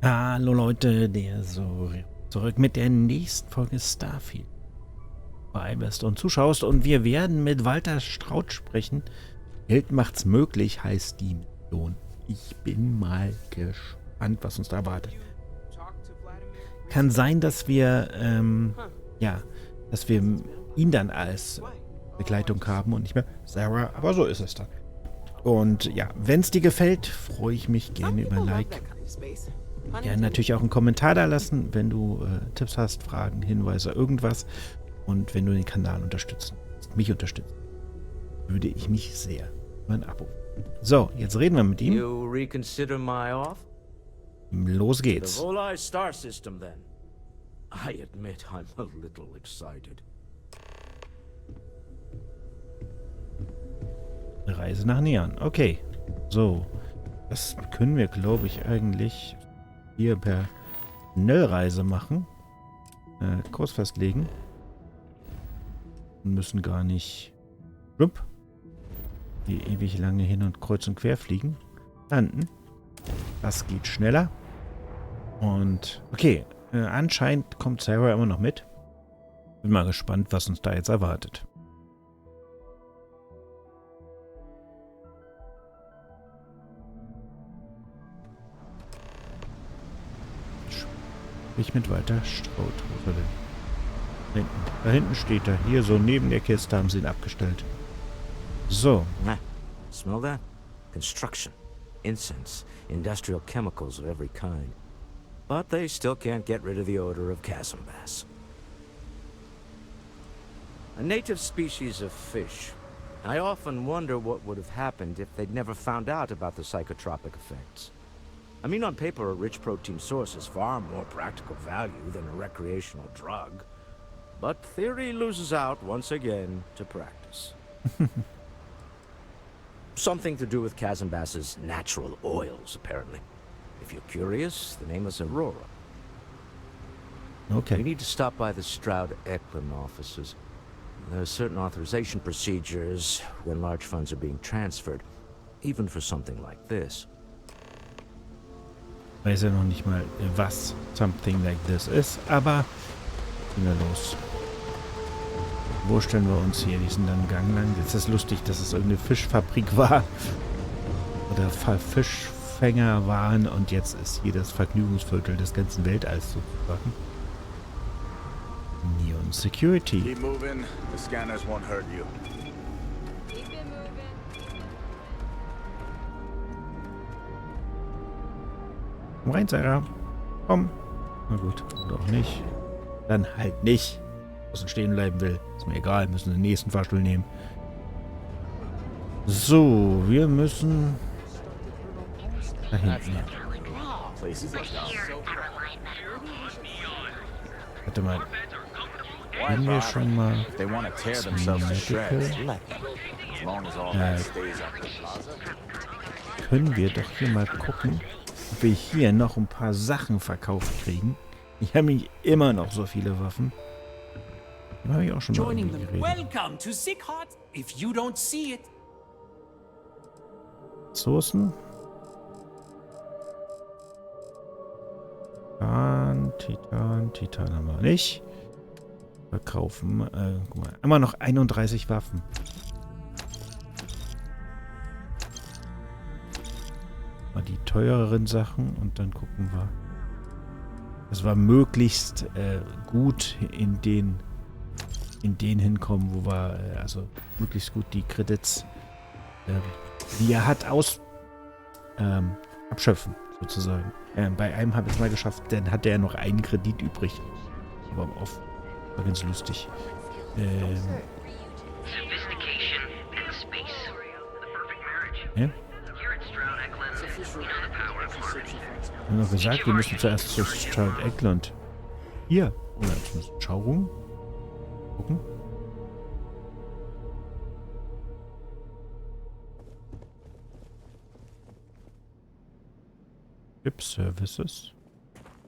Hallo Leute, der Sorero zurück mit der nächsten Folge Starfield. Bei bist und zuschaust und wir werden mit Walter Stroud sprechen. Geld macht's möglich, heißt die Mission. Ich bin mal gespannt, was uns da erwartet. Kann sein, dass wir, dass wir ihn dann als Begleitung haben und nicht mehr Sarah, aber so ist es dann. Und ja, wenn es dir gefällt, freue ich mich gerne über ein Like. Ja, natürlich auch einen Kommentar da lassen, wenn du Tipps hast, Fragen, Hinweise, irgendwas. Und wenn du den Kanal mich unterstützt, würde ich mich sehr über ein Abo. So, jetzt reden wir mit ihm. You reconsider my offer? Los geht's. The whole star system, then. I admit I'm a little excited. Reise nach Neon. Okay. So. Das können wir, glaube ich, eigentlich hier per Schnellreise machen. Kurs festlegen. Und müssen gar nicht die ewig lange hin und kreuz und quer fliegen. Landen. Das geht schneller. Und okay. Anscheinend kommt Sarah immer noch mit. Bin mal gespannt, was uns da jetzt erwartet. Ich mit weiter Stroud. Wo ist er denn? Da hinten steht er. Hier so neben der Kiste haben sie ihn abgestellt. So. Smell that? Construction, incense, industrial chemicals of every kind. But they still can't get rid of the odor of chasm bass. A native species of fish. I often wonder what would have happened if they'd never found out about the psychotropic effects. I mean, on paper, a rich protein source has far more practical value than a recreational drug. But theory loses out once again to practice. Something to do with chasm bass's natural oils, apparently. If you're curious, the name is Aurora. Okay. We need to stop by the Stroud Eklund offices. There are certain authorization procedures when large funds are being transferred, even for something like this. Weiß ja noch nicht mal, was something like this ist, aber gehen wir los. Wo stellen wir uns hier? Die sind dann Gang lang. Jetzt ist es lustig, dass es irgendeine Fischfabrik war. Oder Fischfänger waren und jetzt ist hier das Vergnügungsviertel des ganzen Weltalls sozusagen. Neon Security. Keep moving. The scanners won't hurt you. Komm rein, Sarah. Komm. Na gut, oder auch nicht. Dann halt nicht. Was stehen bleiben will. Ist mir egal, müssen den nächsten Fahrstuhl nehmen. So, wir müssen da hinten. Warte mal. Können wir schon mal können wir doch hier mal gucken, ob wir hier noch ein paar Sachen verkauft kriegen. Ich habe nämlich immer noch so viele Waffen. Da habe ich auch schon mal geredet. Welcome to Sighart if you don't see it. Soßen. Titan haben wir nicht. Verkaufen. Guck mal, immer noch 31 Waffen. Mal die teureren Sachen und dann gucken wir. Das war möglichst gut in den hinkommen, wo wir also möglichst gut die Credits, die er hat, abschöpfen, sozusagen. Bei einem habe ich es mal geschafft, dann hatte er noch einen Kredit übrig. Aber war ganz lustig. Ja? Wir haben noch gesagt, wir müssen zuerst zu Stroud Eklund. Hier. Oder ich muss Showroom gucken. Chip Services.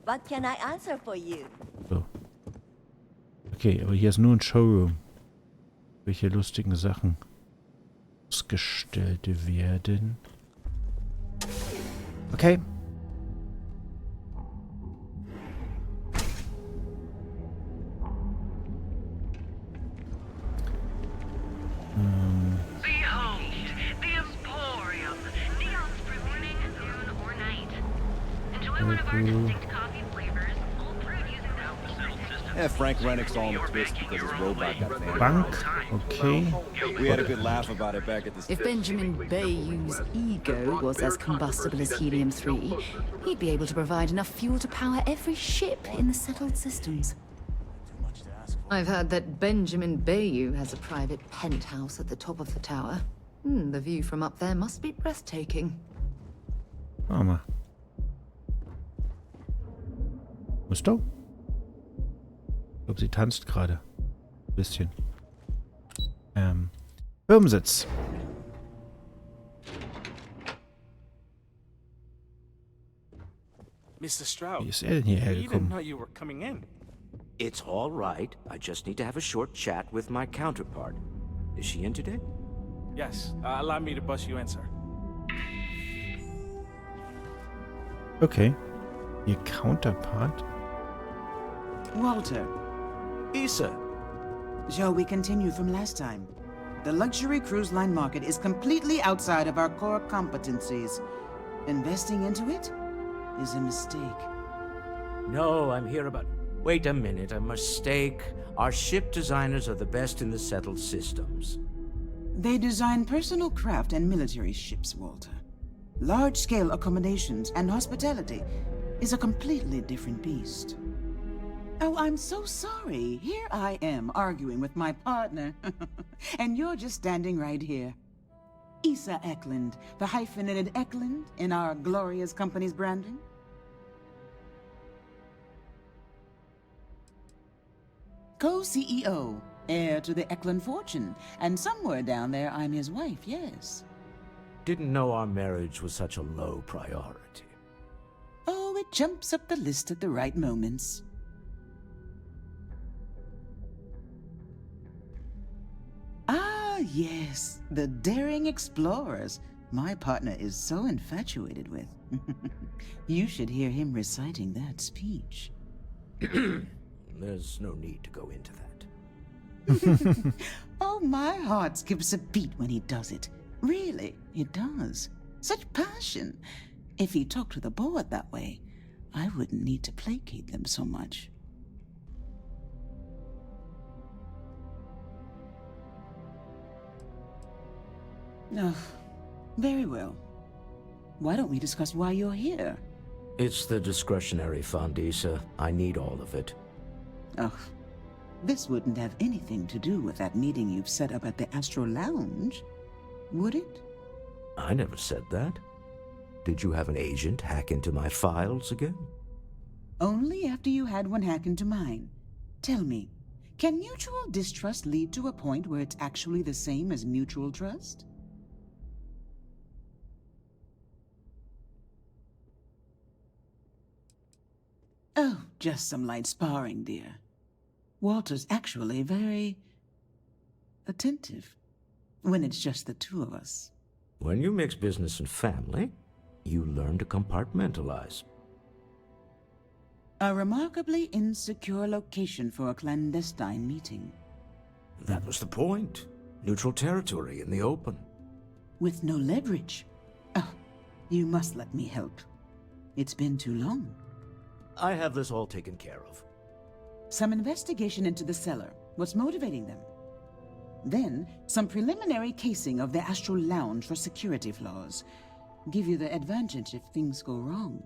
What can I answer for you? So. Okay, aber hier ist nur ein Showroom. Welche lustigen Sachen ausgestellt werden. Okay. Yeah, Frank Rennick's all in a twist because his robot got vandalized. Bank, okay. We had a good laugh about it back at the If Benjamin Bayou's ego was as combustible as helium-3, he'd be able to provide enough fuel to power every ship in the settled systems. I've heard that Benjamin Bayou has a private penthouse at the top of the tower. The view from up there must be breathtaking. Warte mal. Musst du? Ich glaube, sie tanzt gerade. Ein bisschen. Firmensitz. Mr. Stroud, Wie ist er denn hierher you didn't know gekommen? you were coming in. It's all right. I just need to have a short chat with my counterpart. Is she in today? Yes, allow me to bust you in, sir. Okay. Ihr Counterpart. Walter, Issa. shall we continue from last time? The luxury cruise line market is completely outside of our core competencies. Investing into it is a mistake. No, I'm here about... Wait a minute, a mistake. Our ship designers are the best in the settled systems. They design personal craft and military ships, Walter. Large-scale accommodations and hospitality is a completely different beast. Oh, I'm so sorry. Here I am arguing with my partner. And you're just standing right here. Issa Eklund, the hyphenated Eklund in our glorious company's branding. Co-CEO, heir to the Eklund fortune, and somewhere down there I'm his wife, yes. Didn't know our marriage was such a low priority. Oh, it jumps up the list at the right moments. Ah, yes, the daring explorers. My partner is so infatuated with. You should hear him reciting that speech. There's no need to go into that. Oh, my heart skips a beat when he does it. Really, it does. Such passion. If he talked to the board that way, I wouldn't need to placate them so much. Oh, very well. Why don't we discuss why you're here? It's the discretionary fund, Issa. I need all of it. Oh, this wouldn't have anything to do with that meeting you've set up at the Astro Lounge, would it? I never said that. Did you have an agent hack into my files again? Only after you had one hack into mine. Tell me, can mutual distrust lead to a point where it's actually the same as mutual trust? Oh, just some light sparring, dear. Walter's actually very attentive when it's just the two of us. When you mix business and family, you learn to compartmentalize. A remarkably insecure location for a clandestine meeting. That was the point. Neutral territory in the open. With no leverage. Oh, you must let me help. It's been too long. I have this all taken care of. Some investigation into the seller. What's motivating them? Then, some preliminary casing of the Astral Lounge for security flaws. Give you the advantage if things go wrong.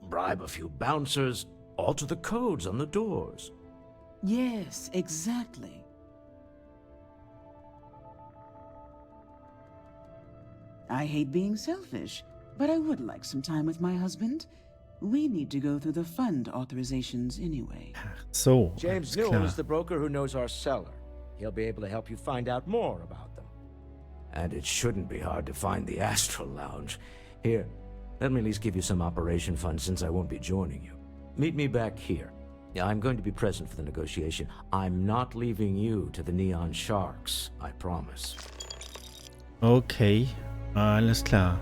Bribe a few bouncers, alter the codes on the doors. Yes, exactly. I hate being selfish, but I would like some time with my husband. We need to go through the fund authorizations anyway. So, James alles Newell klar. is the broker who knows our seller. He'll be able to help you find out more about them. And it shouldn't be hard to find the Astral Lounge. Here, let me at least give you some operation funds since I won't be joining you. Meet me back here. Yeah, I'm going to be present for the negotiation. I'm not leaving you to the Neon Sharks, I promise. Okay, alles klar.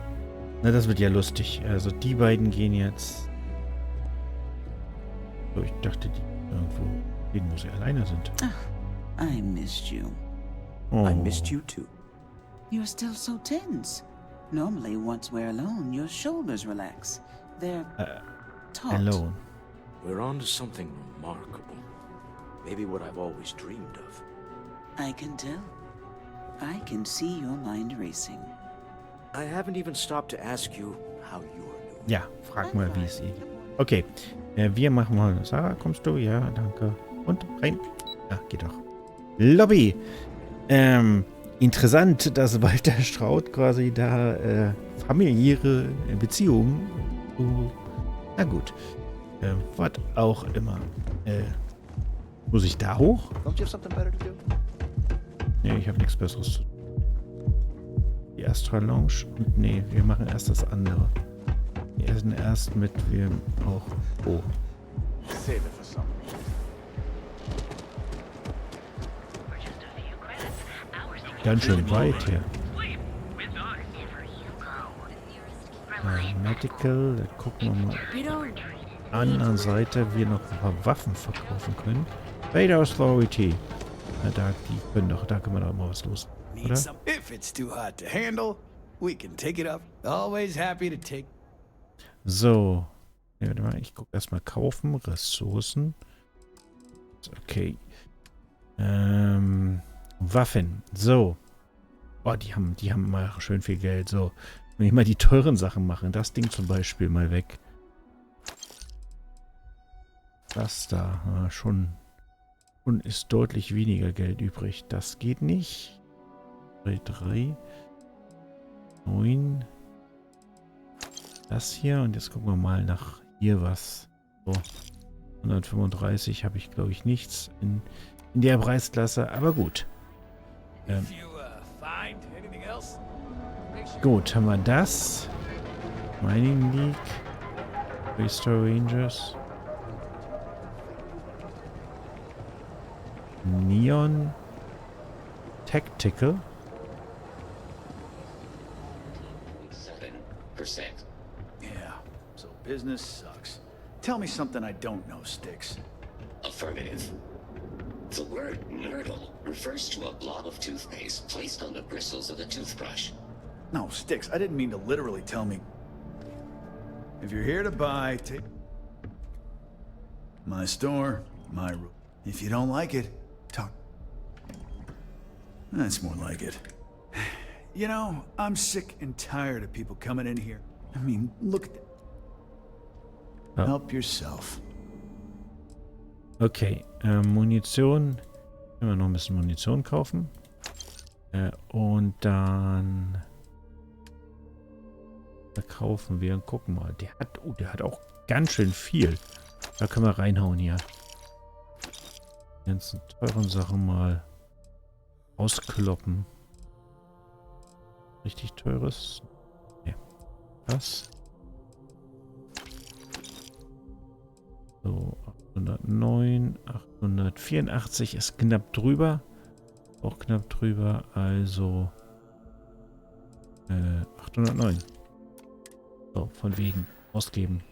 Na, das wird ja lustig. Also die beiden gehen jetzt... So, ich dachte, die irgendwo gehen, wo sie alleine sind. I missed you. Oh. I missed you too. You're still so tense. Normally, once we're alone, your shoulders relax. They're taught. alone. We're on to something remarkable. Maybe what I've always dreamed of. I can tell. I can see your mind racing. I haven't even stopped to ask you how you're doing. Ja, frag mal, wie es ihr geht. Okay, wir machen mal. Sarah, kommst du? Ja, danke. Und rein. Ja, geht doch. Lobby. Interessant, dass Walter Stroud quasi da familiäre Beziehungen. Na gut. Was auch immer. Muss ich da hoch? Don't you have something better to do? Nee, ich habe nichts Besseres zu tun. Die Astra Lounge. Und nee, wir machen erst das andere. Wir essen erst mit wir auch. Oh. Save it for something. Ganz schön weit hier. Medical, da gucken wir mal. Anderen Seite wir noch ein paar Waffen verkaufen können. Vader Authority. Na, da können wir doch mal was los. Oder? If it's too hot to handle, we can take it up. Always happy to take. So. Ja, warte mal, ich gucke erstmal kaufen. Ressourcen. Okay. Waffen. So. Oh, die haben mal schön viel Geld. So. Wenn ich mal die teuren Sachen mache. Das Ding zum Beispiel mal weg. Das da. Schon ist deutlich weniger Geld übrig. Das geht nicht. 3. 9. Das hier. Und jetzt gucken wir mal nach hier was. So. 135 habe ich, glaube ich, nichts in der Preisklasse. Aber gut. Gut, haben wir das. Mining League. Restore Rangers. Neon. Tactical. 7%. Yeah, so business sucks. Tell me something I don't know, Sticks. Affirmative. The word nurdle refers to a blob of toothpaste placed on the bristles of a toothbrush. No, Sticks, I didn't mean to literally tell me. If you're here to buy, take my store, my room. If you don't like it, talk. That's more like it. You know, I'm sick and tired of people coming in here. I mean, look at that. Help yourself. Okay, Munition. Können wir noch ein bisschen Munition kaufen. Und dann verkaufen wir und gucken mal. Der hat auch ganz schön viel. Da können wir reinhauen hier. Die ganzen teuren Sachen mal auskloppen. Richtig teures. Nee. Das. So, 809, 884 ist knapp drüber. Auch knapp drüber, also 809. So, von wegen ausgeben.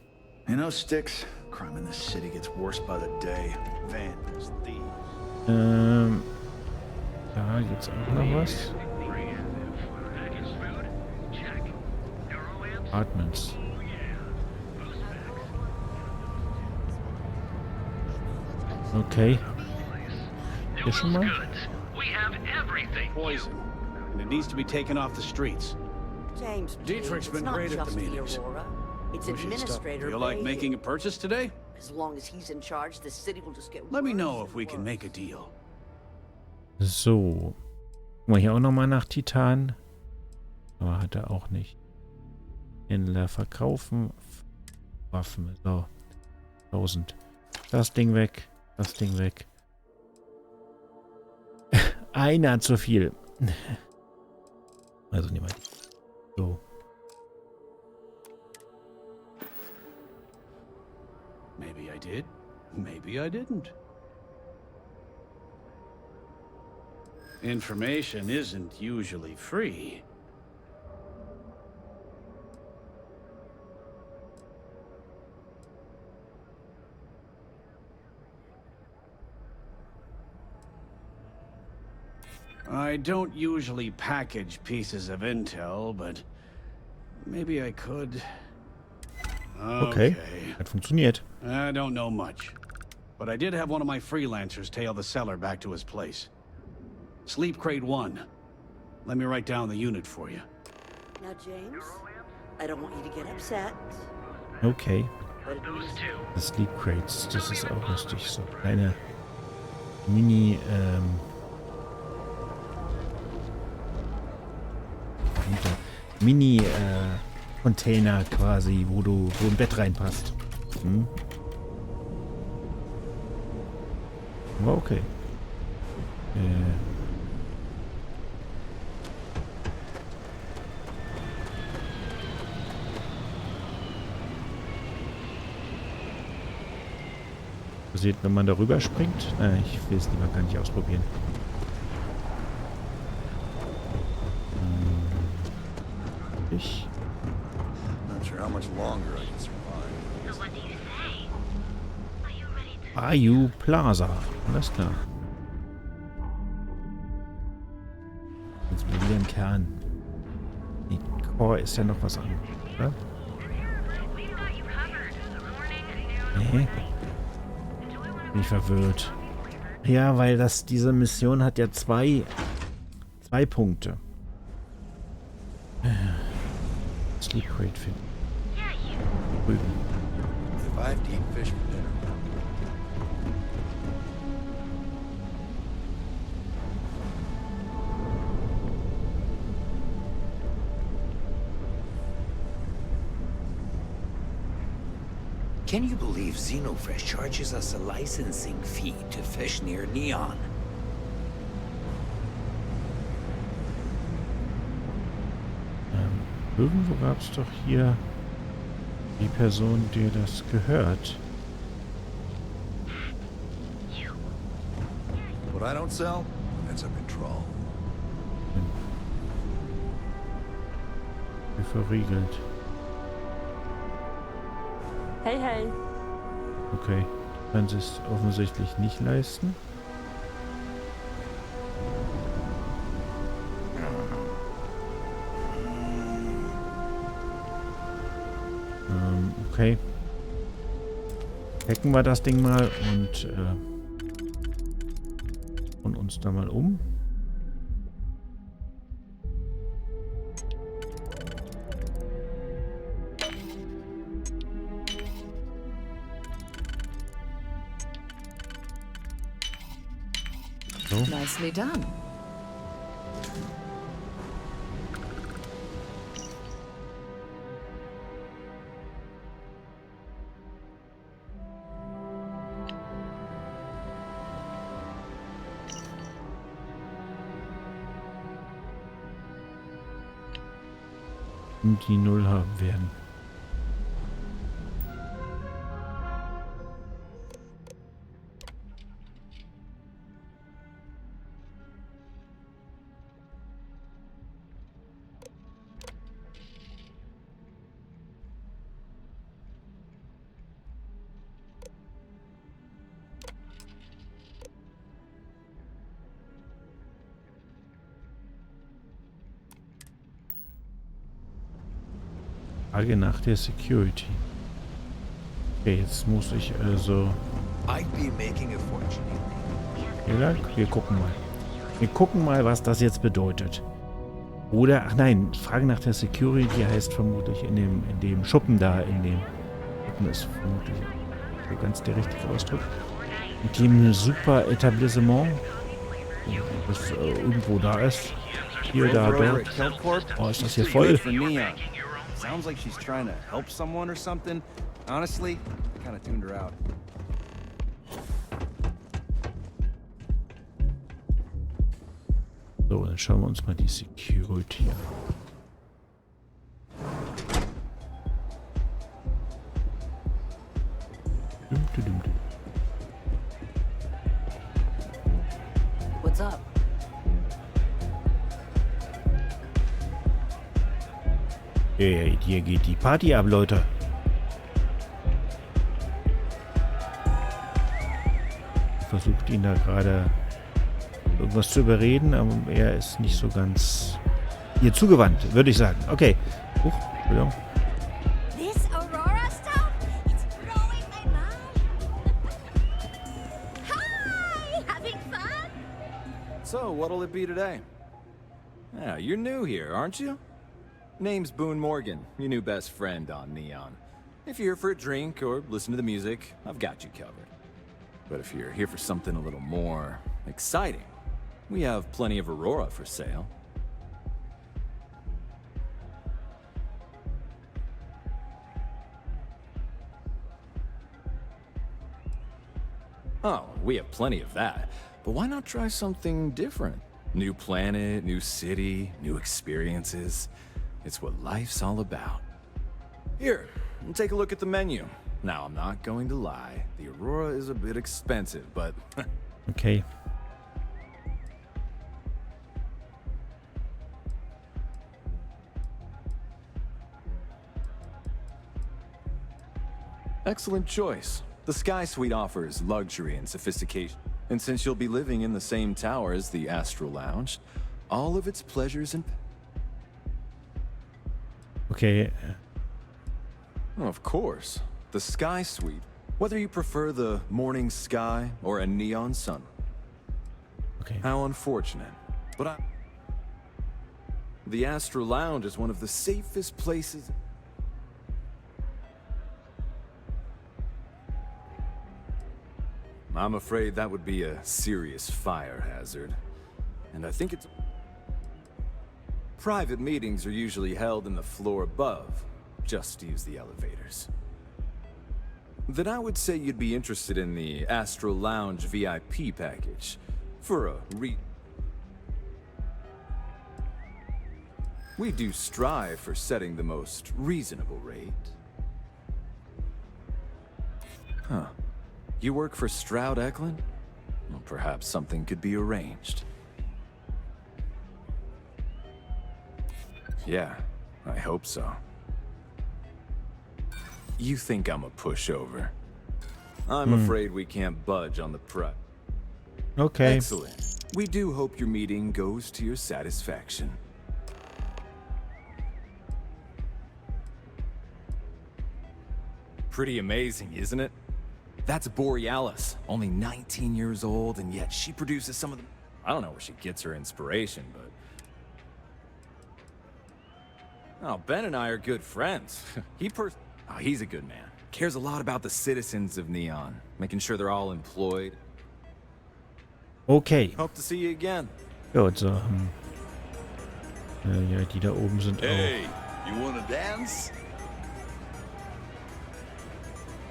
You know, Sticks, crime in this city gets worse by the day. Vandals, thieves. Da gibt's auch noch was. Apartments. Okay. Hier schon mal? Poison. And it needs to be taken off the streets. James, Dietrich's been great at the meetings. It's We should stop. Administrator Feel like Bay. making a purchase today? As long as he's in charge, the city will just get Let me worse know and if we can worse. make a deal. So. Gucken wir hier auch nochmal nach Titan. Aber hat er auch nicht. Händler verkaufen. Waffen. So. 1000. Das Ding weg. Das Ding weg. Einer zu viel. Also nehmen wir. So. Maybe I did. Maybe I didn't. Information isn't usually free. I don't usually package pieces of intel, but maybe I could. Okay, hat funktioniert. I don't know much, but I did have one of my freelancers tail the seller back to his place. Sleep crate 1. Let me write down the unit for you. Now, James, I don't want you to get upset. Okay. But it is Das Sleep Crates, das ist auch lustig. So kleine Mini, Container quasi, wo ein Bett reinpasst. Hm? Aber okay. Passiert, wenn man darüber springt? Ich will es lieber gar nicht ausprobieren. Ich. Bayou Plaza. Alles klar. Jetzt mal wieder im Kern. Die Core ist ja noch was anderes, oder? Nee. Bin ich verwirrt. Ja, weil diese Mission hat ja zwei Punkte. Sleep Crate finden. Drüben. Can you believe Xenofresh charges us a licensing fee to fish near Neon? Irgendwo gab es doch hier die Person, der das gehört. What I don't sell ends up in Troll. Verriegelt. Hey, hey. Okay, kann sie es offensichtlich nicht leisten. Okay. Hacken wir das Ding mal und uns da mal um. So. Nicely done. Die 0 haben werden. Frage nach der Security. Okay, jetzt muss ich also... Wir gucken mal. Wir gucken mal, was das jetzt bedeutet. Oder, ach nein, Frage nach der Security heißt vermutlich in dem Schuppen da, Schuppen ist vermutlich so ganz der richtige Ausdruck. Mit dem super Etablissement, das irgendwo da ist. Hier, da, dort. Oh, ist das hier voll? Sounds like she's trying to help someone or something. Honestly, I kind of tuned her out. So, dann schauen wir uns mal die Security an. What's up? Hey, hier geht die Party ab, Leute. Versucht ihn da gerade irgendwas zu überreden, aber er ist nicht so ganz ihr zugewandt, würde ich sagen. Okay. Entschuldigung. This Aurora stuff? So, what'll it be today? Yeah, you're new here, aren't you? Name's Boone Morgan, your new best friend on Neon. If you're here for a drink or listen to the music, I've got you covered. But if you're here for something a little more exciting, we have plenty of Aurora for sale. Oh, we have plenty of that. But why not try something different? New planet, new city, new experiences. It's what life's all about. Here, take a look at the menu. Now, I'm not going to lie. The Aurora is a bit expensive, but... Okay. Excellent choice. The Sky Suite offers luxury and sophistication. And since you'll be living in the same tower as the Astral Lounge, all of its pleasures and... Okay. Of course. The Sky Suite. Whether you prefer the morning sky or a neon sun. Okay. How unfortunate. But the Astral Lounge is one of the safest places... I'm afraid that would be a serious fire hazard. And I think it's... Private meetings are usually held in the floor above. Just use the elevators. Then I would say you'd be interested in the Astral Lounge VIP package. For a We do strive for setting the most reasonable rate. Huh. You work for Stroud Eklund? Well, perhaps something could be arranged. Yeah, I hope so. You think I'm a pushover? I'm afraid we can't budge on the price. Okay. Excellent. We do hope your meeting goes to your satisfaction. Pretty amazing, isn't it? That's Borealis, only 19 years old, and yet she produces some of the... I don't know where she gets her inspiration, but... Oh, Ben and I are good friends. He's a good man. Cares a lot about the citizens of Neon, making sure they're all employed. Okay. Hope to see you again. Gut, so. Ja, die da oben sind Hey, you wanna dance?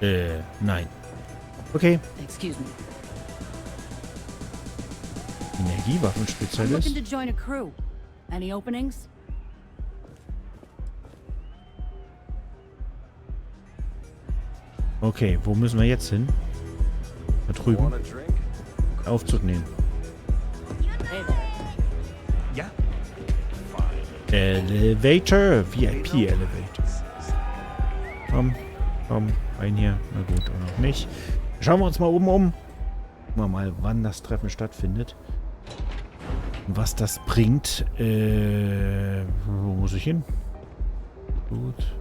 auch. Nein. Okay. Excuse me. I'm Energiewaffenspezialist. looking to join a crew. Any openings? Okay, wo müssen wir jetzt hin? Da drüben. Aufzug nehmen. Ja. Elevator, VIP Elevator. Komm, komm, rein hier. Na gut, oder noch nicht. Schauen wir uns mal oben um. Gucken wir mal, wann das Treffen stattfindet. Und was das bringt. Wo muss ich hin? Gut.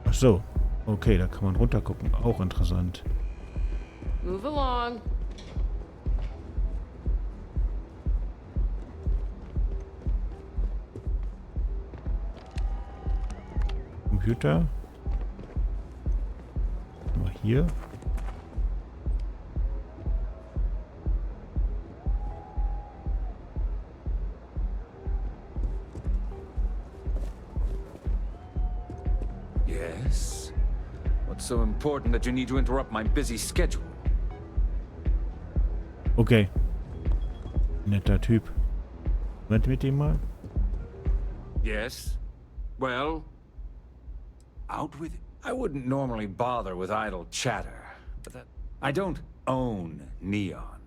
Ach so. Okay, da kann man runter gucken. Auch interessant. Move along. Computer. Mal hier. Yes? What's so important that you need to interrupt my busy schedule? Okay. Netter Typ. Moment mit dem mal. Yes? Well? Out with it. I wouldn't normally bother with idle chatter, but that... I don't own Neon.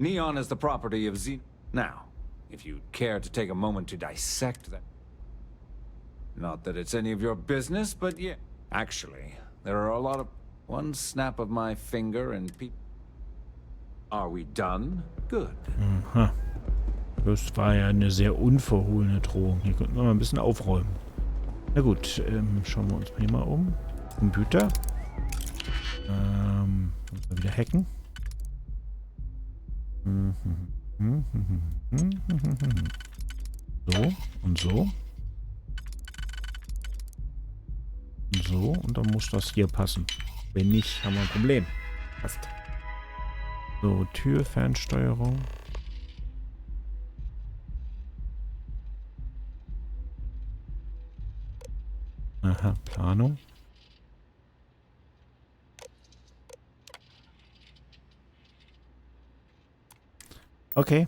Neon is the property of Z... Now, if you'd care to take a moment to dissect that... Not that it's any of your business, but yeah. Actually, there are a lot of... One snap of my finger and people... Are we done? Good. Aha. Das war ja eine sehr unverhohlene Drohung. Hier könnten wir mal ein bisschen aufräumen. Na gut, schauen wir uns hier mal um. Computer. Wieder hacken. So und so. Und so. Und dann muss das hier passen. Wenn nicht, haben wir ein Problem. Passt. So, Tür, Fernsteuerung. Aha, Planung. Okay.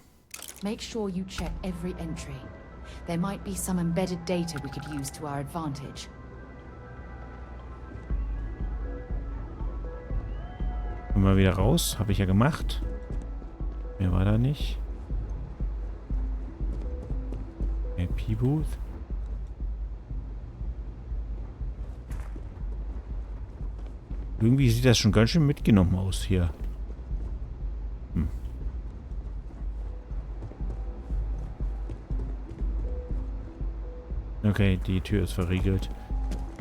Make sure you check every entry. There might be some embedded data we could use to our advantage. Kommen wir wieder raus. Habe ich ja gemacht. Mehr war da nicht. IP-Booth. Irgendwie sieht das schon ganz schön mitgenommen aus hier. Okay, die Tür ist verriegelt.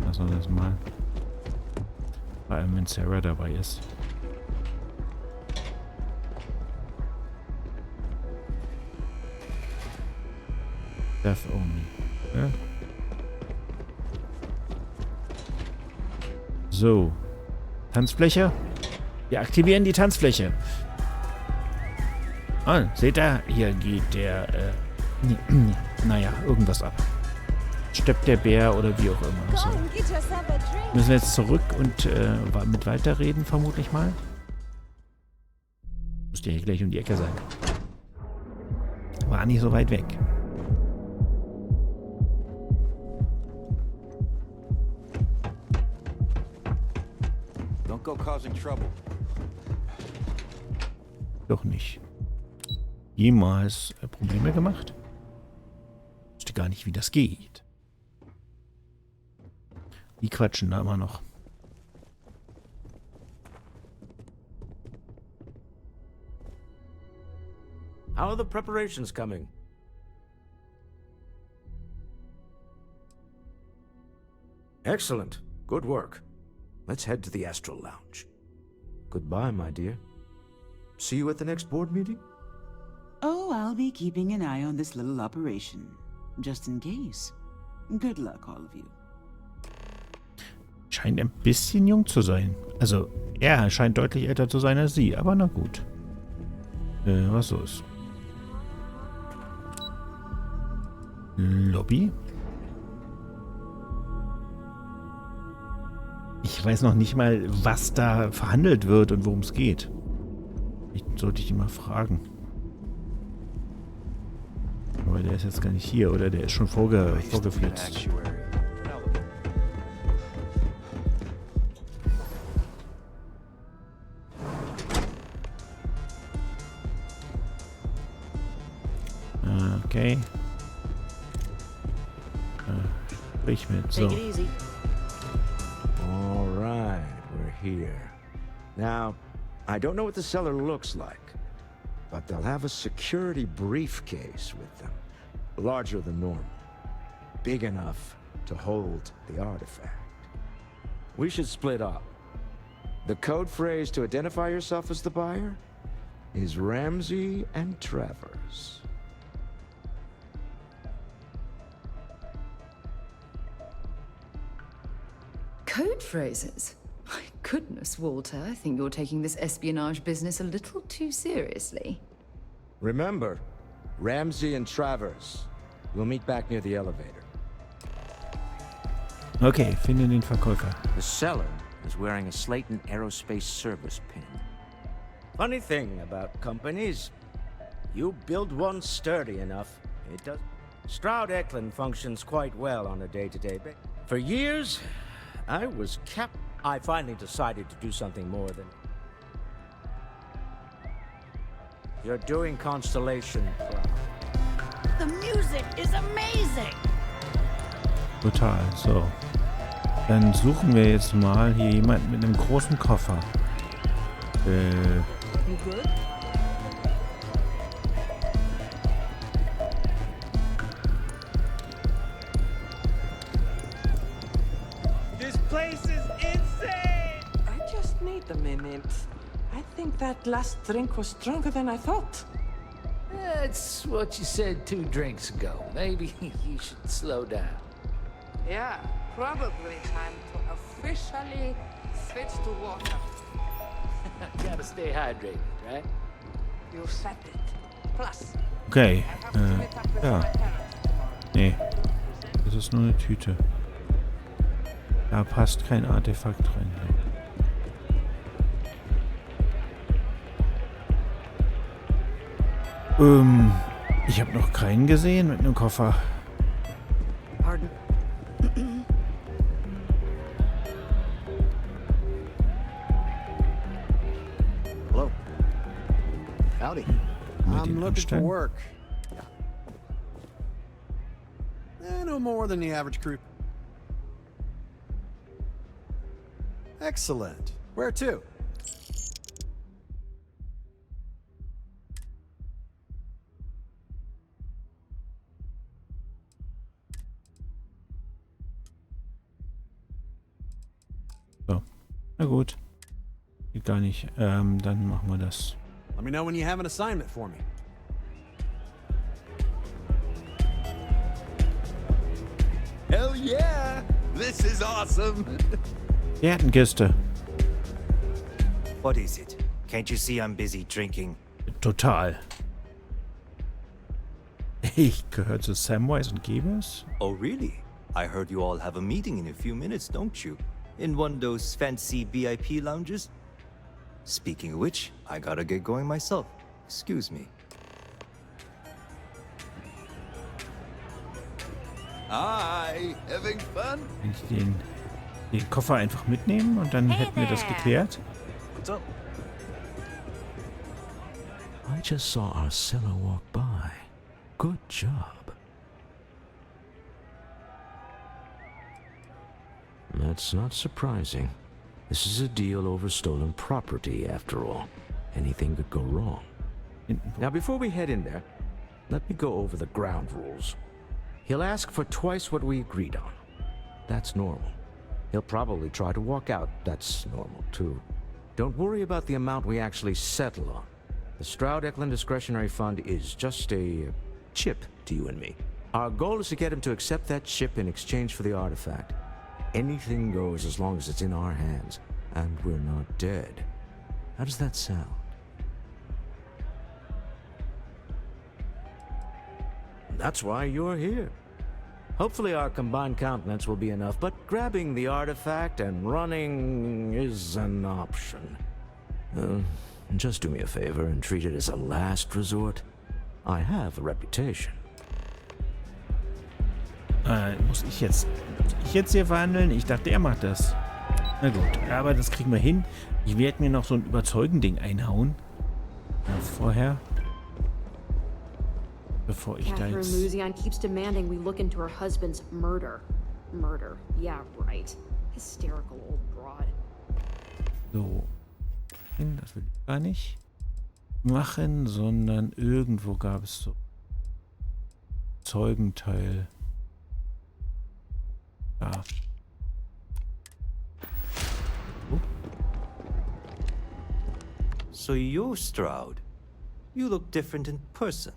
Lassen wir das mal. Vor allem, wenn Sarah dabei ist. Death only. Ja? So. Tanzfläche. Wir aktivieren die Tanzfläche. Ah, seht ihr? Hier geht der, naja, irgendwas ab. Steppt der Bär oder wie auch immer. So. Müssen wir jetzt zurück und mit weiterreden, vermutlich mal. Müsste ja hier gleich um die Ecke sein. War nicht so weit weg. Don't go causing trouble. Doch nicht. Jemals Probleme gemacht? Ich wüsste gar nicht, wie das geht. Die quatschen da immer noch. How are the preparations coming? Excellent. Good work. Let's head to the Astral Lounge. Goodbye, my dear. See you at the next board meeting? Oh, I'll be keeping an eye on this little operation, just in case. Good luck, all of you. Scheint ein bisschen jung zu sein. Also, er scheint deutlich älter zu sein als sie, aber na gut. Was so ist. Lobby? Ich weiß noch nicht mal, was da verhandelt wird und worum es geht. Sollte ich ihn mal fragen. Aber der ist jetzt gar nicht hier, oder? Der ist schon vorgeflitzt. Okay. Sprich mit. So. Take it easy. All right, we're here. Now, I don't know what the cellar looks like, but they'll have a security briefcase with them, larger than normal, big enough to hold the artifact. We should split up. The code phrase to identify yourself as the buyer is Ramsey and Travers. Code phrases? My goodness, Walter, I think you're taking this espionage business a little too seriously. Remember, Ramsey and Travers. We'll meet back near the elevator. Okay, finde den Verkäufer. The seller is wearing a Slayton Aerospace Service pin. Funny thing about companies, you build one sturdy enough, it does. Stroud Eklund functions quite well on a day-to-day basis. For years, I finally decided to do something more than... You're doing Constellation Club. The music is amazing! Total, so. Dann suchen wir jetzt mal hier jemanden mit einem großen Koffer. You good? This place is insane! I just need a minute. I think that last drink was stronger than I thought. That's what you said 2 drinks ago. Maybe you should slow down. Yeah, probably time to officially switch to water. Gotta stay hydrated, right? You said it. Plus, Okay. Ja. Nee. Das ist nur eine Tüte. Da passt kein Artefakt rein. Ich habe noch keinen gesehen mit einem Koffer. Pardon? Hello. Howdy. I'm looking for work. No more than the average crew. Excellent. Where to? So. Na gut. Geht gar nicht. Dann machen wir das. Let me know when you have an assignment for me. Hell yeah! This is awesome! Gärtenkiste. What is it? Can't you see I'm busy drinking? Total. Ich gehöre zu Samwise und Gebers. Oh, really? I heard you all have a meeting in a few minutes, don't you? In one of those fancy VIP lounges? Speaking of which, I gotta get going myself. Excuse me. Hi, having fun? Kann ich den Koffer einfach mitnehmen und dann hätten wir das geklärt? What's up? I just saw Arcella walk by. Good job. That's not surprising. This is a deal over stolen property, after all. Anything could go wrong. Now, before we head in there, let me go over the ground rules. He'll ask for twice what we agreed on. That's normal. He'll probably try to walk out. That's normal, too. Don't worry about the amount we actually settle on. The Stroud Eklund discretionary fund is just a chip to you and me. Our goal is to get him to accept that chip in exchange for the artifact. Anything goes as long as it's in our hands, and we're not dead. How does that sound? That's why you're here. Hopefully our combined countenance will be enough, but grabbing the artifact and running is an option. Just do me a favor and treat it as a last resort. I have a reputation. Muss ich jetzt hier verhandeln? Ich dachte, er macht das. Na gut, aber das kriegen wir hin. Ich werde mir noch so ein Überzeugen-Ding einhauen. Ja, vorher. Bevor ich da jetzt... Catherine keeps demanding we look into her husband's murder. Murder. Yeah, right. Hysterical old broad. So. Das will ich gar nicht machen, sondern irgendwo gab es so Zeugenteil. Da. Oh. So you're Stroud. You look different in person.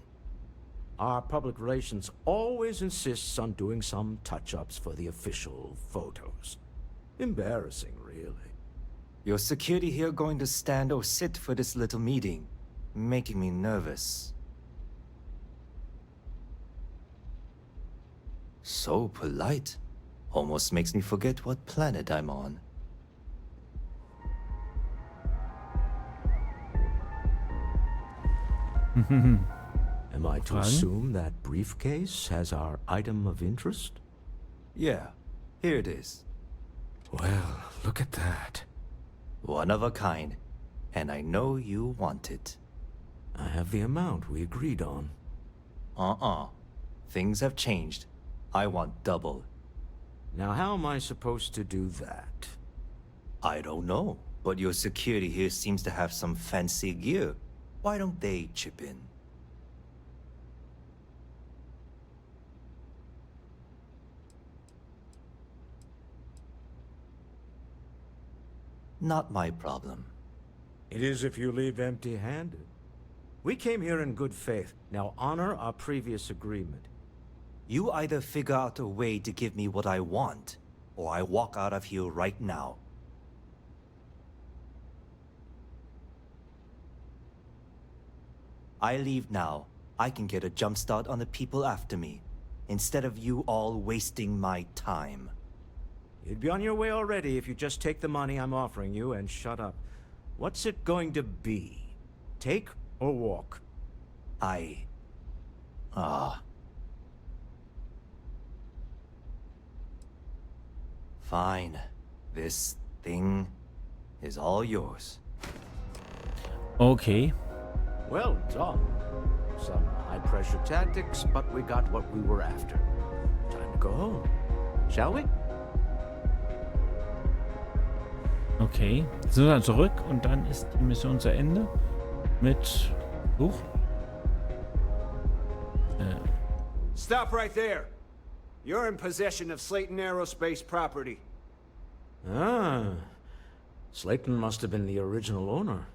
Our public relations always insists on doing some touch-ups for the official photos. Embarrassing, really. Your security here going to stand or sit for this little meeting, making me nervous. So polite. Almost makes me forget what planet I'm on. Am I to assume that briefcase has our item of interest? Yeah, here it is. Well, look at that. One of a kind, and I know you want it. I have the amount we agreed on. Things have changed. I want double. Now, how am I supposed to do that? I don't know, but your security here seems to have some fancy gear. Why don't they chip in? Not my problem. It is if you leave empty-handed. We came here in good faith. Now honor our previous agreement. You either figure out a way to give me what I want, or I walk out of here right now. I leave now. I can get a jump start on the people after me, instead of you all wasting my time. You'd be on your way already if you just take the money I'm offering you and shut up. What's it going to be? Take or walk? Fine. This thing is all yours. Okay. Well done. Some high-pressure tactics, but we got what we were after. Time to go home. Shall we? Okay. Sind wir dann zurück und dann ist die Mission zu Ende. Mit... Stop right there. You're in possession of Slayton Aerospace property. Ah. Slayton must have been the original owner.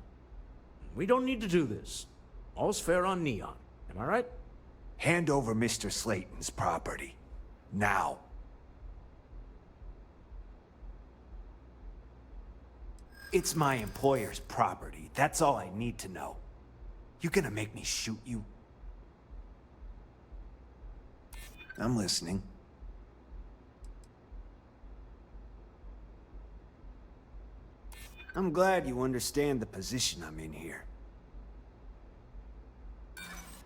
We don't need to do this. All's fair on Neon. Am I right? Hand over Mr. Slayton's property. Now. It's my employer's property. That's all I need to know. You gonna make me shoot you? I'm listening. I'm glad you understand the position I'm in here.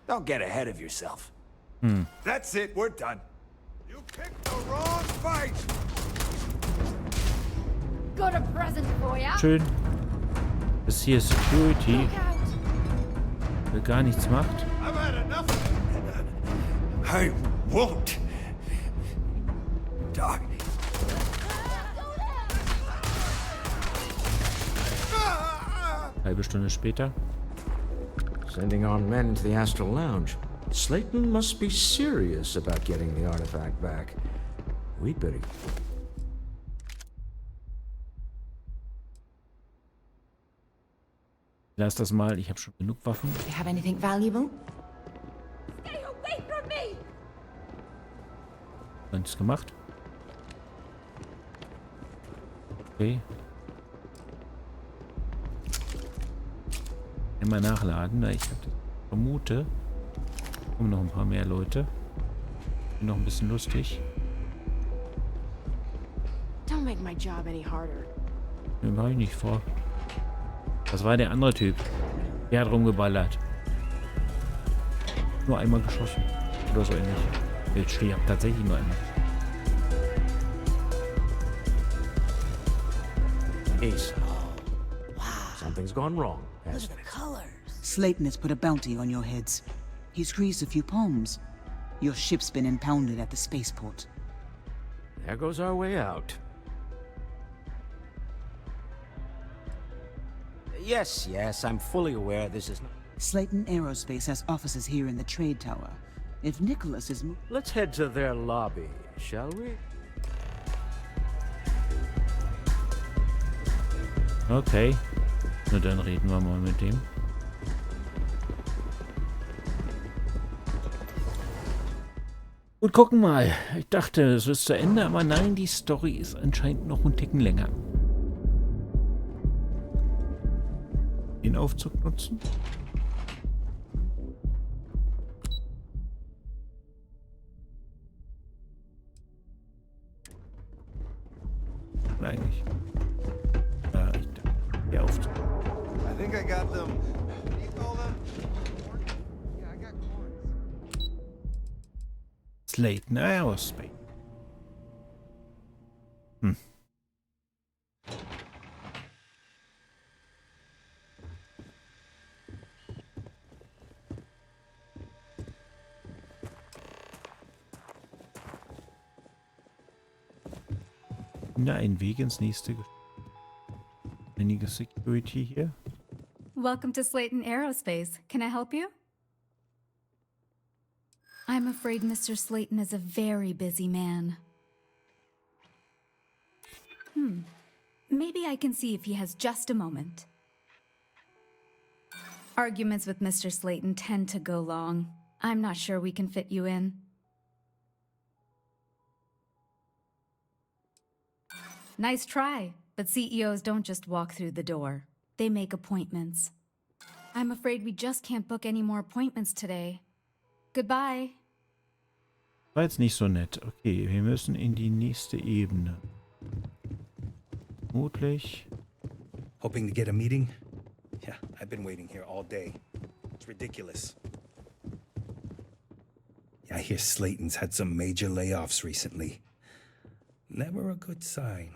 Don't get ahead of yourself. That's it, we're done. You picked the wrong fight! Got a present for ya. Schön. Das hier ist Security. Der gar nichts macht. I've had enough. I won't die. Halbe Stunde später. Sending our men to the Astral Lounge. Slayton must be serious about getting the artifact back. We'd better... Lass das mal, ich habe schon genug Waffen. Do you have anything valuable? Stay away from me! Nichts gemacht. Okay. Immer nachladen, da ich vermute, kommen noch ein paar mehr Leute. Bin noch ein bisschen lustig. Don't make my job any harder. Mir mache ich nicht vor. Das war der andere Typ. Der hat rumgeballert. Nur einmal geschossen. Oder so ähnlich. Jetzt stirbt tatsächlich nur einmal. Ace. Wow. Something's gone wrong. Look at the colors. Slayton has put a bounty on your heads. He's greased a few palms. Your ship's been impounded at the spaceport. There goes our way out. Yes, I'm fully aware this is not... Slayton Aerospace has offices here in the trade tower. If Nicholas is... Let's head to their lobby, shall we? Okay. Na dann reden wir mal mit dem. Und gucken mal. Ich dachte, es ist zu Ende, aber nein, die Story ist anscheinend noch einen Ticken länger. Den Aufzug nutzen. Eigentlich. Der Aufzug. I think I got them. What do you call them? Yeah, I got corns. Slayton Aerospace. Na, ein Weg ins nächste. Einige Security hier. Welcome to Slayton Aerospace. Can I help you? I'm afraid Mr. Slayton is a very busy man. Maybe I can see if he has just a moment. Arguments with Mr. Slayton tend to go long. I'm not sure we can fit you in. Nice try, but CEOs don't just walk through the door. They make appointments. I'm afraid we just can't book any more appointments today. Goodbye. War jetzt nicht so nett. Okay, wir müssen in die nächste Ebene. Vermutlich. Hoping to get a meeting? Yeah, I've been waiting here all day. It's ridiculous. I hear Slayton's had some major layoffs recently. Never a good sign.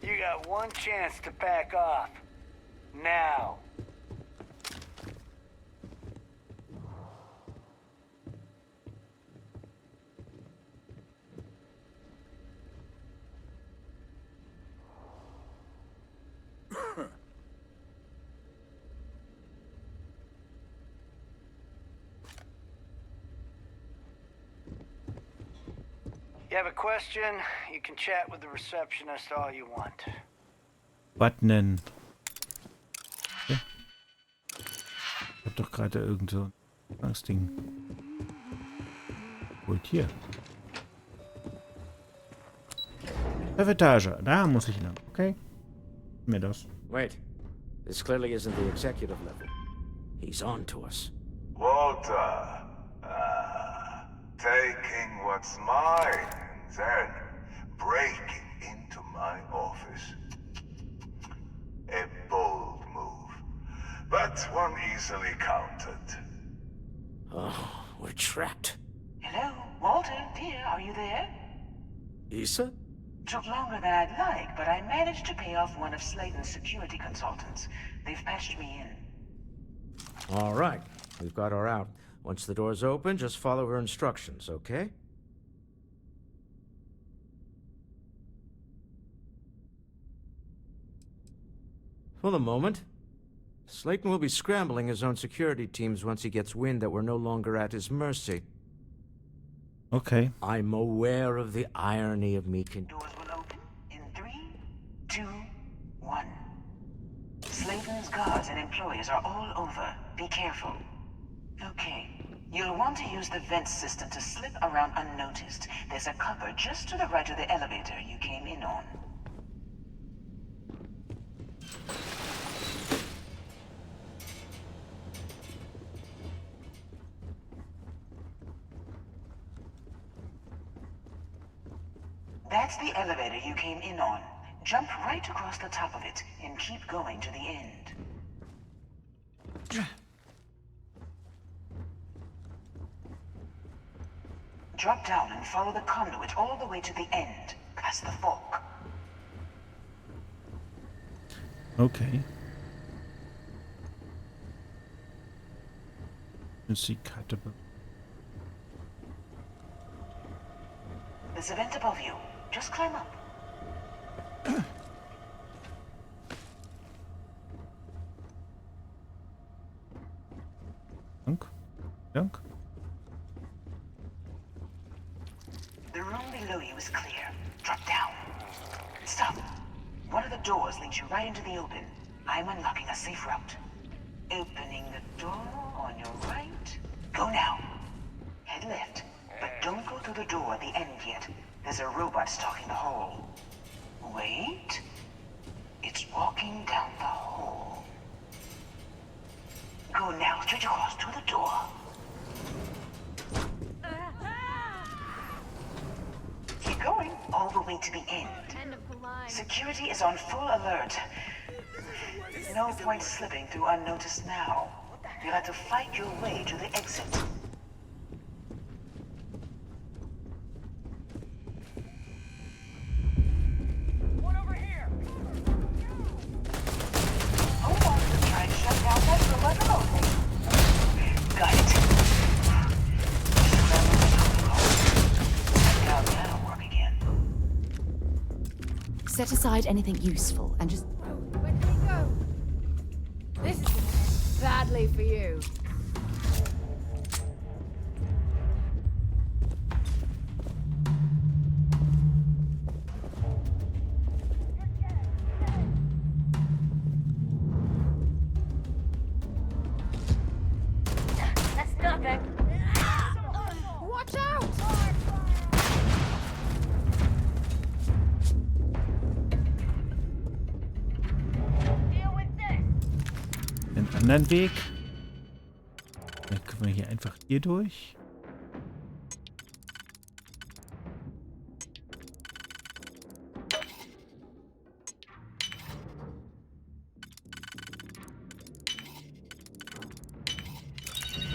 You got one chance to back off. Now. You have a question, you can chat with the receptionist all you want. Was denn? Ja. Ich hab doch gerade irgend so ein Angstding. Holt hier. Auf Etage. Da muss ich lang. Okay. Mir das. Wait. This clearly isn't the executive level. He's on to us. Walter. Taking what's mine and then breaking into my office. A bold move, but one easily countered. Oh, we're trapped. Hello, Walter, dear, are you there? Issa? Took longer than I'd like, but I managed to pay off one of Slayton's security consultants. They've patched me in. All right, we've got her out. Once the door's open, just follow her instructions, okay? For the moment, Slayton will be scrambling his own security teams once he gets wind that we're no longer at his mercy. Okay. I'm aware of the irony of me Doors will open in 3, 2, 1. Slayton's guards and employees are all over. Be careful. Okay. You'll want to use the vent system to slip around unnoticed. There's a cupboard just to the right of the elevator you came in on. That's the elevator you came in on. Jump right across the top of it and keep going to the end. Drop down and follow the conduit all the way to the end, past the fork. Okay. Ist die Karte. There's a vent above you. Just climb up. Dank. Dank. The room below you is clear. Drop down. Stop. One of the doors leads you right into the open. I'm unlocking a safe route. Opening the door on your right. Go now. Head left. But don't go through the door at the end yet. There's a robot stalking the hall. Wait. It's walking down the hall. Go now, straight across to the door. Keep going, all the way to the end. End of the line. Security is on full alert. No point slipping through unnoticed now. You'll have to fight your way to the exit. One over here! Hold on to try and shut down that robot remotely. Got it. Now that'll work again. Set aside anything useful and just... Where did he go? This is gonna end badly for you. Nothing. Watch out! Deal with this. Den anderen Weg. Dann können wir hier einfach hier durch.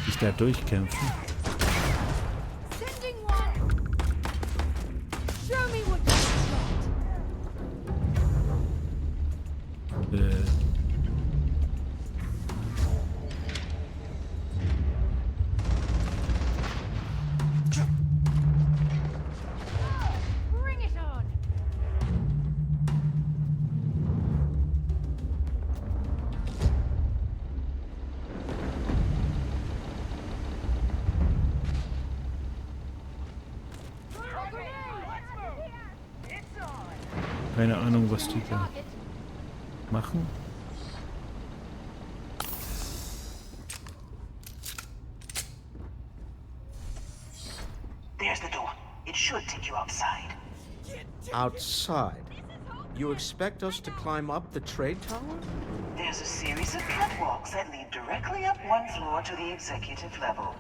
Sich da durchkämpfen. Sending one. Show me what you got. Bring it on. Keine Ahnung, was die da machen. There's the door. It should take you outside. Outside? You expect us to climb up the trade tower? There's a series of catwalks that lead directly up one floor to the executive level.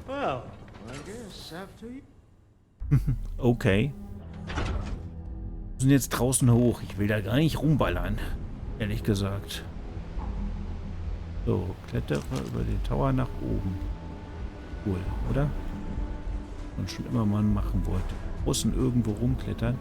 Well, I guess after you. Okay. Wir sind jetzt draußen hoch. Ich will da gar nicht rumballern. Ehrlich gesagt. So, klettere über den Tower nach oben. Cool, oder? Und schon immer mal machen wollte. Außen irgendwo rumklettern.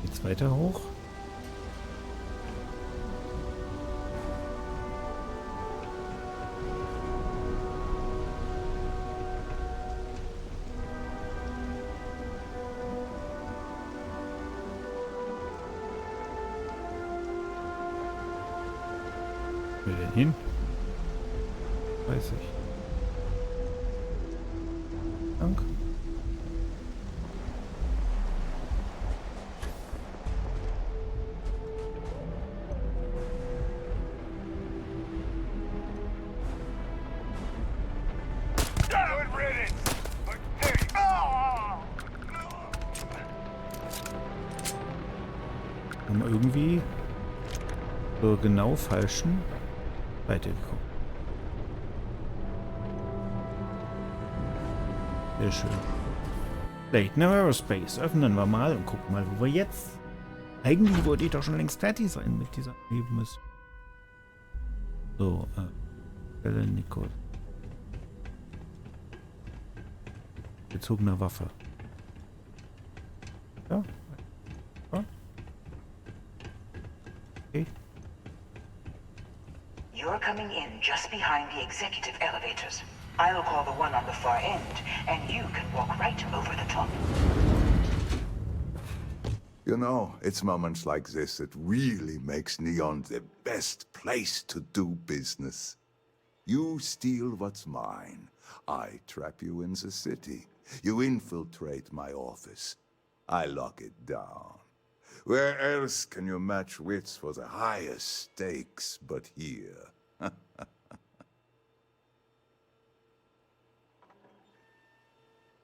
Geht's weiter hoch? Wo will denn hin? Weiß ich. Danke. Irgendwie zur genau falschen Seite gekommen. Sehr schön. Late Aerospace. Öffnen wir mal und gucken mal, wo wir jetzt. Eigentlich wollte ich doch schon längst fertig sein mit dieser Nebenmission. So, Nicole. Bezogene Waffe. Ja. Ja. Okay. You're coming in just behind the executive elevators. I'll call the one on the far end, and you can walk right over the top. You know, it's moments like this that really makes Neon the best place to do business. You steal what's mine. I trap you in the city. You infiltrate my office. I lock it down. Where else can you match wits for the highest stakes but here?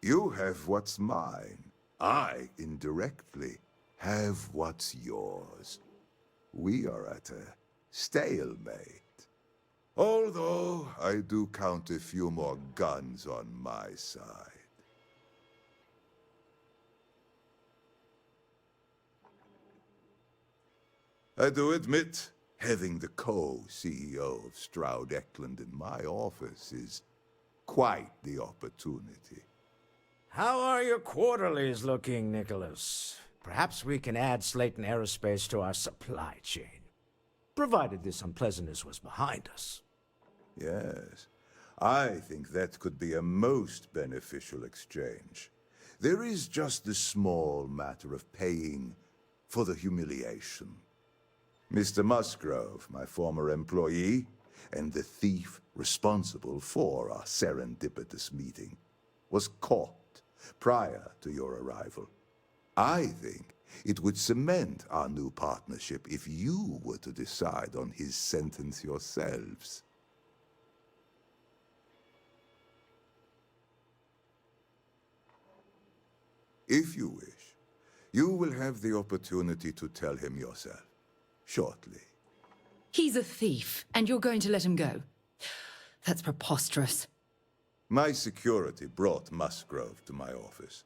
You have what's mine. I, indirectly, have what's yours. We are at a stalemate. Although I do count a few more guns on my side. I do admit, having the Co-CEO of Stroud Eklund in my office is quite the opportunity. How are your quarterlies looking, Nicholas? Perhaps we can add Slayton Aerospace to our supply chain, provided this unpleasantness was behind us. Yes, I think that could be a most beneficial exchange. There is just the small matter of paying for the humiliation. Mr. Musgrove, my former employee, and the thief responsible for our serendipitous meeting, was caught prior to your arrival. I think it would cement our new partnership if you were to decide on his sentence yourselves. If you wish, you will have the opportunity to tell him yourself, shortly. He's a thief, and you're going to let him go? That's preposterous. My security brought Musgrove to my office.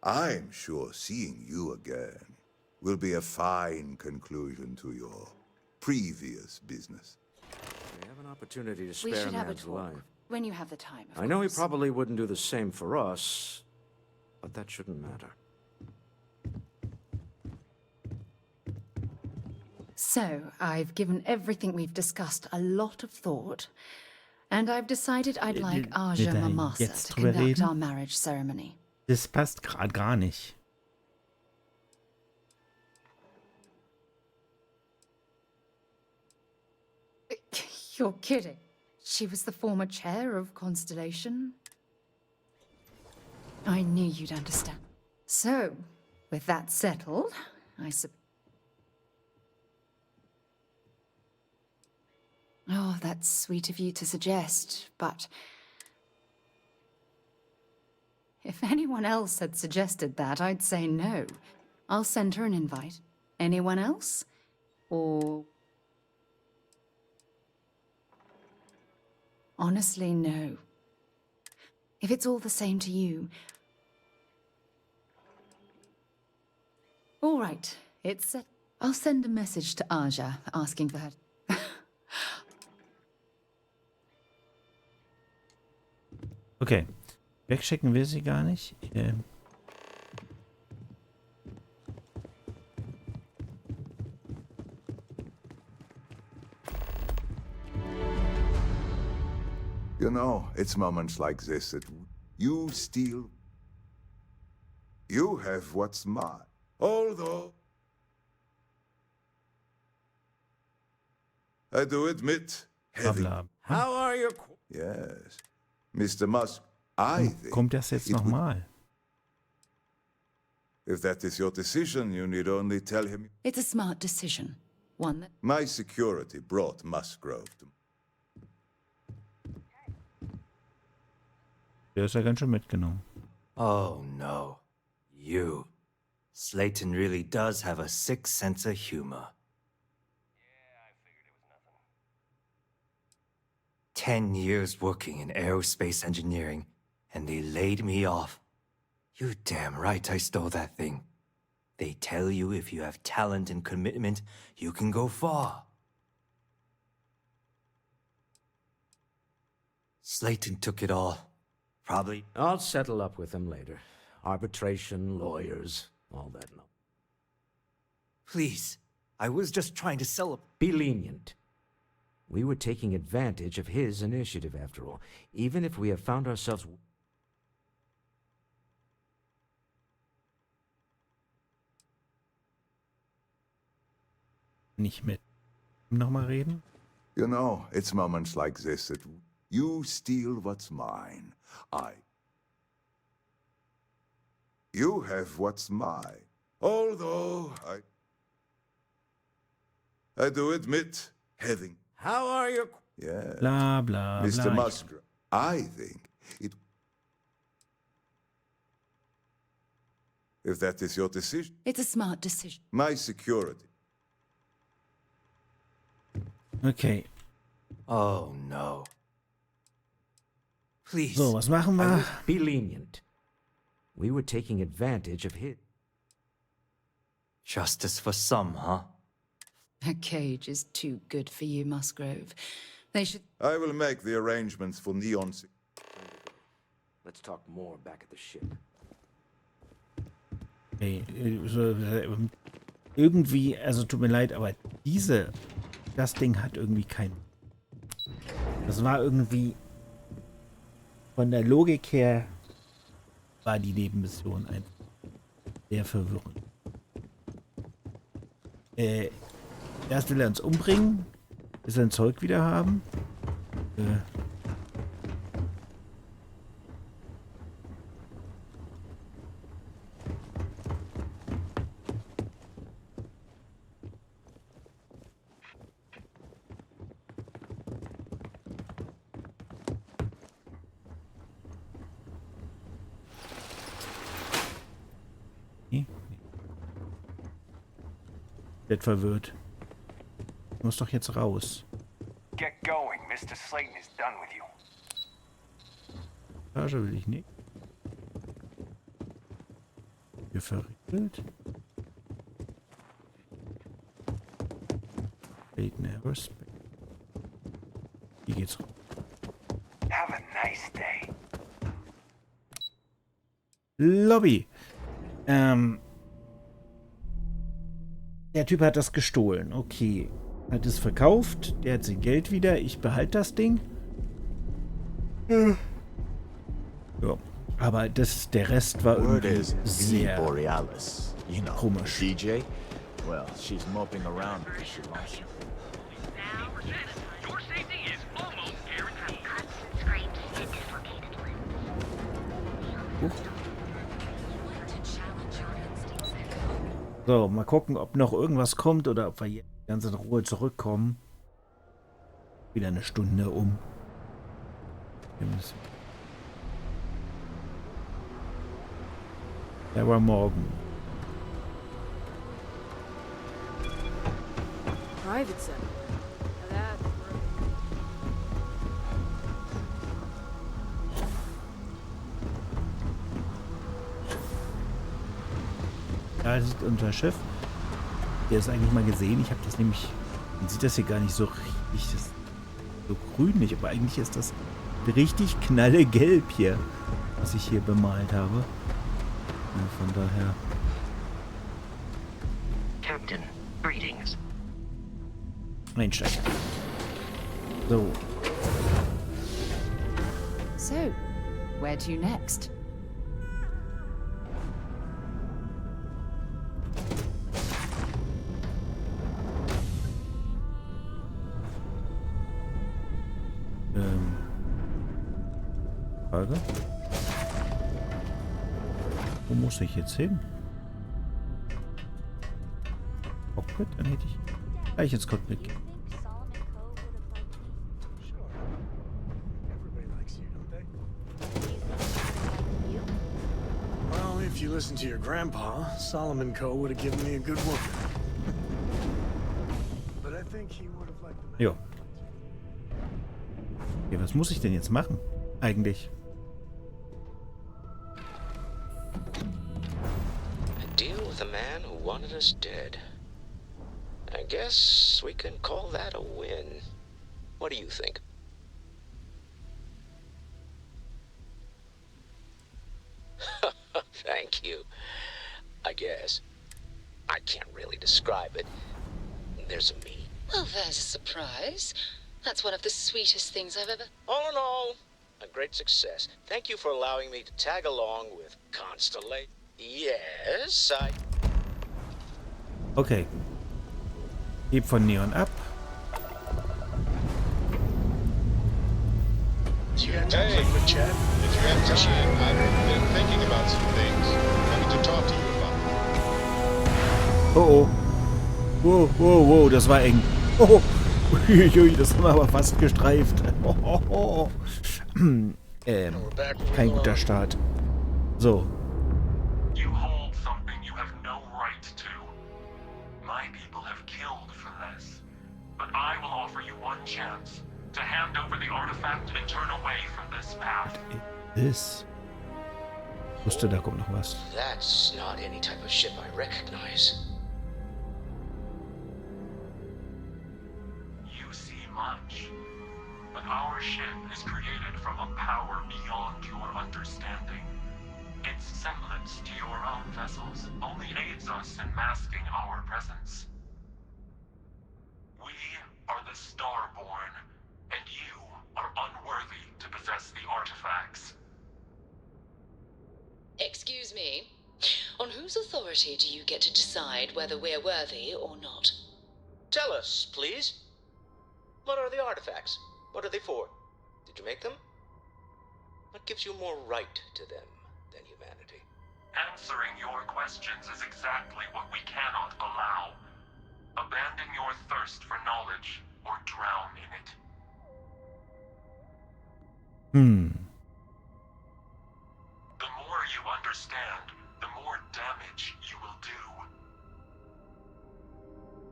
I'm sure seeing you again will be a fine conclusion to your previous business. We have an opportunity to We spare a should have a man's talk. life. When you have the time, of I know he course. probably wouldn't do the same for us, but that shouldn't matter. So, I've given everything we've discussed a lot of thought, and I've decided I'd like Aja da Mamasa jetzt to drüber conduct reden? our marriage ceremony. Das passt gerade gar nicht. You're kidding. She was the former chair of Constellation. I knew you'd understand. So, with that settled, I suppose. Oh, that's sweet of you to suggest, but if anyone else had suggested that, I'd say no. I'll send her an invite. Anyone else? Or... Honestly, no. If it's all the same to you... All right, it's set. I'll send a message to Aja asking for her. Okay. Wegschicken will sie gar nicht. You know, it's moments like this that you steal. You have what's mine. Although, I do admit, having... Bla, bla. How are your... Yes. Mr. Musk, I think... Kommt das jetzt nochmal? If that is your decision, you need only tell him... It's a smart decision. One that... My security brought Musgrove to... Der ist ja ganz schön mitgenommen. Oh no. You. Slayton really does have a sick sense of humor. 10 years working in aerospace engineering, and they laid me off. You damn right I stole that thing. They tell you if you have talent and commitment, you can go far. Slayton took it all. Probably. I'll settle up with him later. Arbitration, lawyers, all that. No. Please. I was just trying to sell a... Be lenient. We were taking advantage of his initiative, after all. Even if we have found ourselves... Nicht mit ihm nochmal reden? You know, it's moments like this that you steal what's mine. You have what's mine. Although, I do admit, having... How are you? Yeah. Bla, bla, Mr. bla. Musgrove, I think it... If that is your decision... It's a smart decision. My security. Okay. Oh no. Please. So, was machen wir? Be lenient. We were taking advantage of his... Justice for some, huh? A cage is too good for you, Musgrove. They should... I will make the arrangements for Neon. Let's talk more back at the ship. Hey, irgendwie, also tut mir leid, aber das Ding hat irgendwie keinen. Das war irgendwie von der Logik her war die Nebenmission einfach sehr verwirrend. Erst will er uns umbringen, bis sein Zeug wieder haben. Verwirrt. Ich muss doch jetzt raus. Get going. Mr. Slayton is done with you. Tasche will ich nicht. Hier verriegelt. Slayton Aerospace. Hier geht's raus. Have a nice day. Lobby. Der Typ hat das gestohlen. Okay. Hat es verkauft. Der hat sein Geld wieder. Ich behalte das Ding. Ja. Aber der Rest war irgendwie sehr komisch. DJ? Well, she's moping around because she lost you. So, mal gucken, ob noch irgendwas kommt oder ob wir jetzt ganz in Ruhe zurückkommen. Wieder eine Stunde um. Wir müssen. Der war morgen. Private center. Da sieht unser Schiff. Der ist eigentlich mal gesehen. Ich habe das nämlich. Man sieht das hier gar nicht so richtig. Das ist so grünlich, aber eigentlich ist das richtig knallegelb hier, was ich hier bemalt habe. Ja, von daher. Captain, greetings. Einsteigen. So. So, where to next? Frage. Wo muss ich jetzt hin? Cockpit? Dann hätte ich gleich ins Cockpit gehen. Well, if you listen to your grandpa, Solomon Co. would have given me a good whooping. But I think he would have liked the... Jo. Okay, was muss ich denn jetzt machen? Eigentlich. A deal with a man who wanted us dead. I guess we can call that a win. What do you think? Thank you. I guess. I can't really describe it. There's a me. Well, there's a surprise. That's one of the sweetest things I've ever... All in all, a great success. Thank you for allowing me to tag along with Constellation. Yes, I... Okay. Heb von Neon ab. Hey, if you have time, I've been thinking about some things. I need to talk to you about. Oh oh. Wow, wow, wow, das war eng. Oh, uiuiui, das haben wir aber fast gestreift. Oh. Kein guter Start. So. You hold something you have no right to. My people have killed for this. But I will offer you one chance to hand over the artifact and turn away from this path. This. Ich wusste, da kommt noch was. That's not any type of ship I recognize. Your ship is created from a power beyond your understanding. Its semblance to your own vessels only aids us in masking our presence. We are the Starborn, and you are unworthy to possess the artifacts. Excuse me. On whose authority do you get to decide whether we're worthy or not? Tell us, please. What are the artifacts? What are they for? Did you make them? What gives you more right to them than humanity? Answering your questions is exactly what we cannot allow. Abandon your thirst for knowledge, or drown in it. The more you understand, the more damage you will do.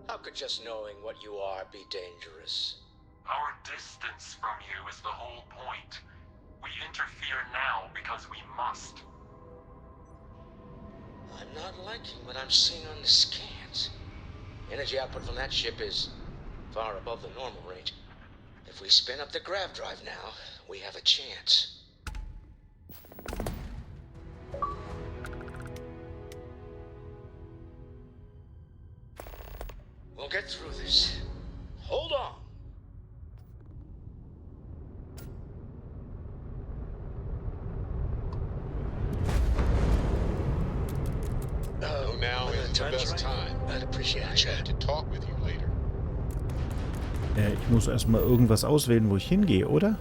How could just knowing what you are be dangerous? Our distance from you is the whole point. We interfere now because we must. I'm not liking what I'm seeing on the scans. Energy output from that ship is far above the normal range. If we spin up the grav drive now, we have a chance. We'll get through this. Hold on. So now is the best time. I'd appreciate a I chat. need to talk with you later. Ich muss erstmal irgendwas auswählen, wo ich hingehe, oder?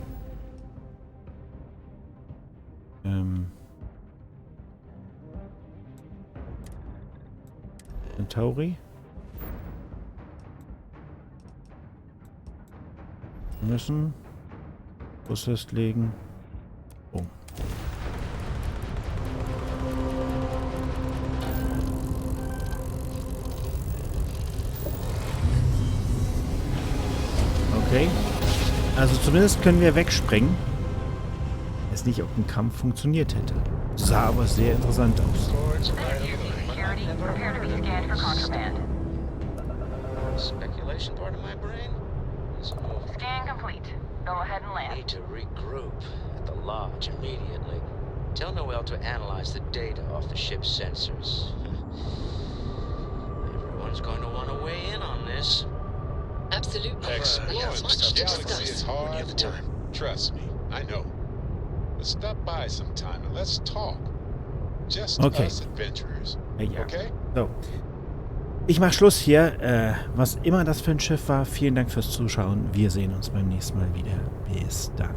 Centauri? Müssen. Kurs festlegen. Oh. Okay. Also zumindest können wir wegspringen. Ich weiß nicht, ob ein Kampf funktioniert hätte. Sah aber sehr interessant aus. Speculation part of my brain? Scan complete. Go ahead and land. Need to regroup at the lodge immediately. Tell Noel to analyze the data off the ship's sensors. Everyone's going to want to weigh in on this. Absolutely. Exploring Much the to galaxy discuss. is hard Any other time. work. Trust me, I know. But stop by sometime and let's talk. Just Okay. us adventurers. Ja. Okay? So. Ich mach Schluss hier. Was immer das für ein Schiff war, vielen Dank fürs Zuschauen. Wir sehen uns beim nächsten Mal wieder. Bis dann.